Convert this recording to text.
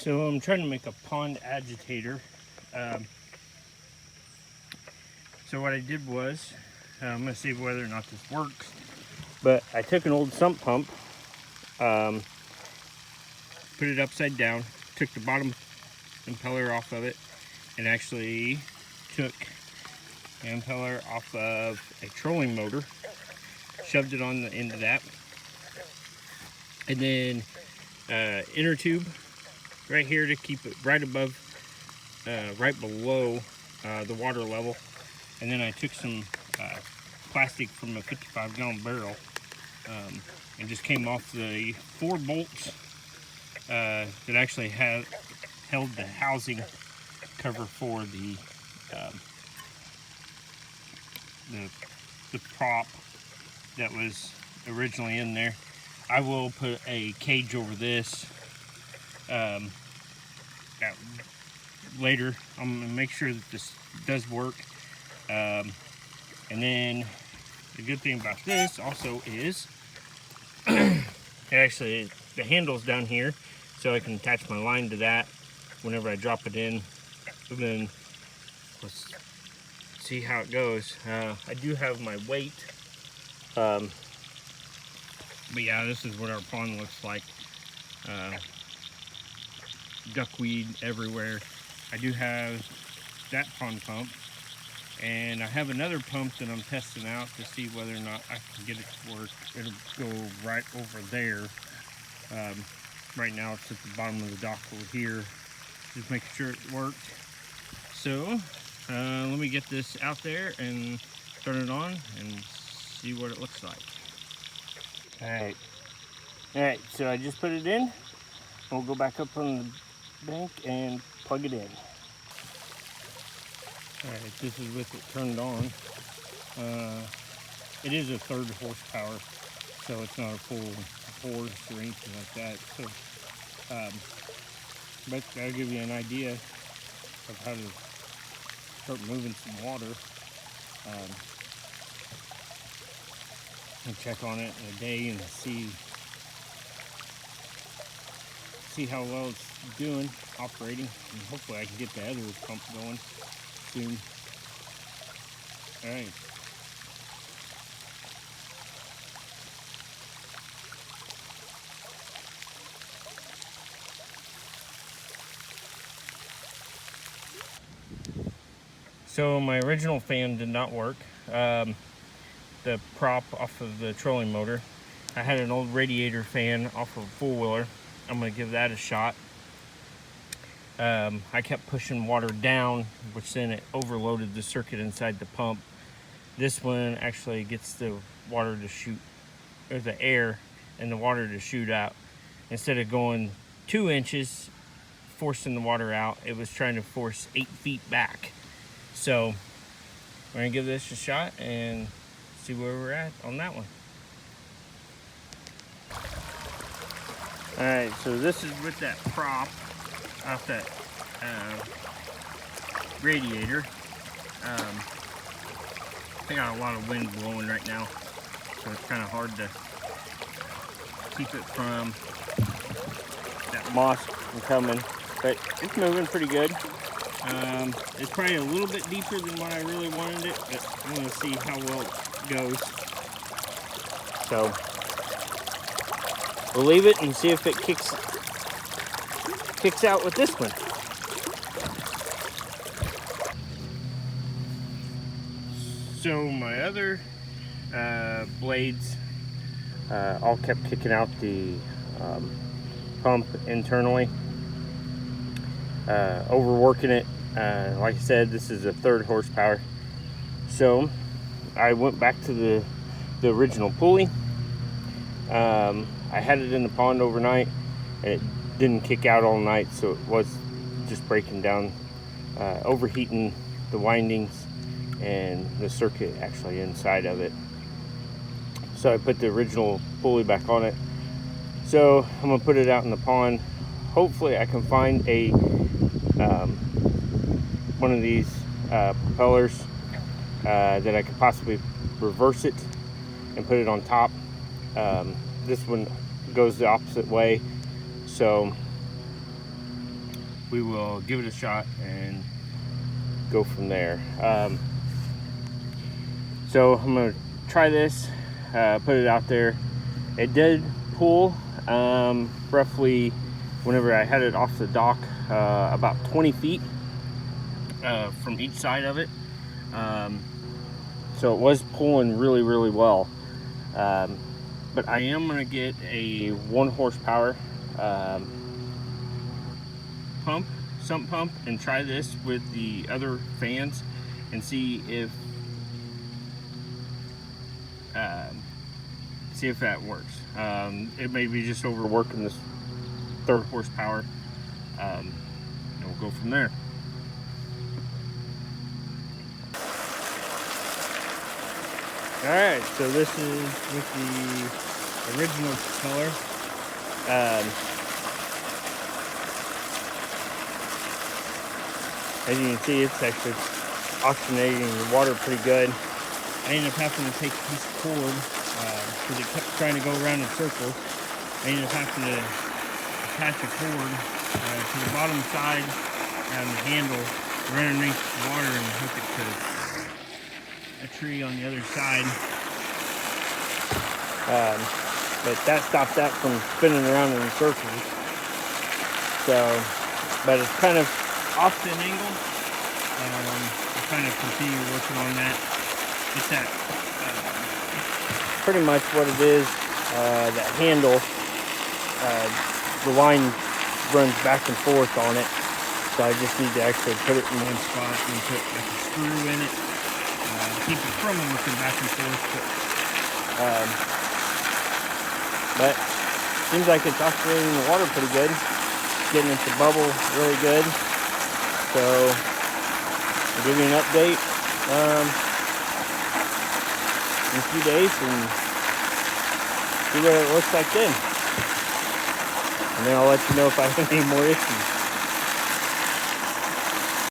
So I'm trying to make a pond agitator. So what I did was, I'm going to see whether or not this works, but I took an old sump pump, put it upside down, took the bottom impeller off of it, and actually took the impeller off of a trolling motor, shoved it on the end of that, and then inner tube right here to keep it right above, right below the water level. And then I took some plastic from a 55-gallon barrel and just came off the 4 bolts that actually held the housing cover for the prop that was originally in there. I will put a cage over this later. I'm gonna make sure that this does work. And then the good thing about this also is actually the handle's down here, so I can attach my line to that whenever I drop it in. And then let's see how it goes. I do have my weight, but yeah, this is what our pond looks like. Duckweed everywhere. I do have that pond pump, and I have another pump that I'm testing out to see whether or not I can get it to work. It'll go right over there. Right now it's at the bottom of the dock over here, just making sure it worked. So let me get this out there and turn it on and see what it looks like. All right, so I just put it in. We'll go back up on the bank and plug it in. Alright, this is with it turned on. It is a 3rd horsepower, so it's not a full horse or anything like that. So, but that'll give you an idea of how to start moving some water. And check on it in a day and see how well it's doing, operating, and hopefully I can get the other pump going soon. All right. So my original fan did not work. The prop off of the trolling motor. I had an old radiator fan off of a four-wheeler. I'm gonna give that a shot. I kept pushing water down, which then it overloaded the circuit inside the pump. This one actually gets the water to shoot, or the air and the water to shoot out. Instead of going 2 inches, forcing the water out, it was trying to force 8 feet back. So we're gonna give this a shot and see where we're at on that one. All right, so this is with that prop off that radiator. I got a lot of wind blowing right now, so it's kind of hard to keep it from that moss from coming, but it's moving pretty good. It's probably a little bit deeper than what I really wanted it, but I'm gonna see how well it goes. So we'll leave it and see if it kicks out with this one. So my other blades all kept kicking out the pump internally, overworking it. Like I said, this is a 3rd horsepower. So I went back to the original pulley. I had it in the pond overnight and it didn't kick out all night, so it was just breaking down, overheating the windings and the circuit actually inside of it. So I put the original pulley back on it. So I'm gonna put it out in the pond. Hopefully I can find a one of these propellers that I could possibly reverse it and put it on top. This one goes the opposite way, so we will give it a shot and go from there. So I'm gonna try this, put it out there. It did pull roughly, whenever I had it off the dock, about 20 feet from each side of it. So it was pulling really, really well. But I am gonna get a 1 horsepower sump pump, and try this with the other fans and see if that works. It may be just overworking this 3rd horsepower, and we'll go from there. Alright, so this is with the original propeller. As you can see, it's actually oxygenating the water pretty good. I ended up having to take a piece of cord because it kept trying to go around in circles. I ended up having to attach a cord to the bottom side and the handle, run underneath the water and hook it to a tree on the other side. But that stopped that from spinning around in circles. So, but it's kind of opposite angle. I'll kind of continue working on that. It's that pretty much what it is. That handle, the line runs back and forth on it, so I just need to actually put it in one spot and put like a screw in it to keep it from working back and forth. But seems like it's oxygenating the water pretty good, getting it to bubble really good. So I'll give you an update in a few days and see what it looks like then. And then I'll let you know if I have any more issues.